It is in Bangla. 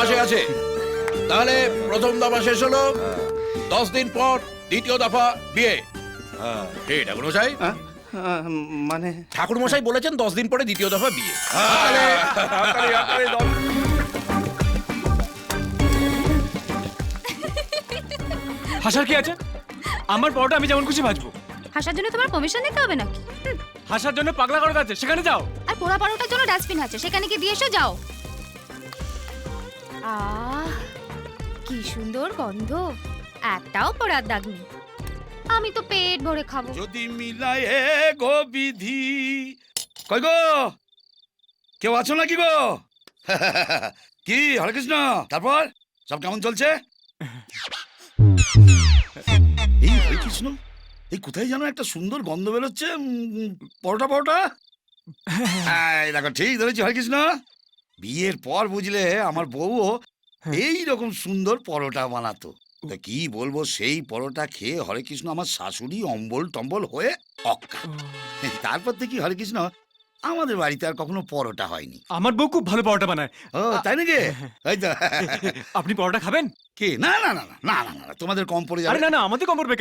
মাসে আছে। তাহলে প্রথম দফা শেষ হলো, 10 দিন পর দ্বিতীয় দফা বিয়ে। ঠিক ঠাকুর মশাই? মানে ঠাকুর মশাই বলেছেন 10 দিন পরে দ্বিতীয় দফা বিয়ে। হাসার কি আছে? আমার পরোটা আমি যেমন খুশি ভাজবো। হাসার জন্য তোমার পারমিশন নিতে হবে নাকি? হাসার জন্য পাগলা করার আছে, সেখানে যাও। আর পোড়া পারোটার জন্য ডাস্টবিন আছে, সেখানে গিয়ে দিয়ে এসো, যাও। আহ, কি সুন্দর গন্ধ, একটাও পোড়ার দাগ নেই। আমি তো পেট ভরে খাবো। যদি মিলায় গো বিধি। কই গো, কেউ আছো নাকি গো? কি হরে কৃষ্ণ, তারপর সব কেমন চলছে? এই হরে কৃষ্ণ, এই কোথায় যেন একটা সুন্দর গন্ধ বেরোচ্ছে। পরোটা পরোটা। এই দেখো, ঠিক ধরেছি হরে কৃষ্ণ। বিয়ের পর বুঝলে আমার বউও এই রকম সুন্দর পরোটা বানাতো। তা কি বলবো, সেই পরোটা খেয়ে হরে কৃষ্ণ আমার শাশুড়ি অম্বল টম্বল হয়ে অক্কা। তারপর থেকে হরে কৃষ্ণ আমাদের বাড়িতে আর কখনো পরোটা হয়নি। আমার বউ খুব ভালো পরোটা বানায়। ও তাই নাকি? এই তো। আপনি পরোটা খাবেন? কি? না না না না না না না, তোমাদের কম পড়ে আরে যাবে। না না, আমাদের কম পড়বে।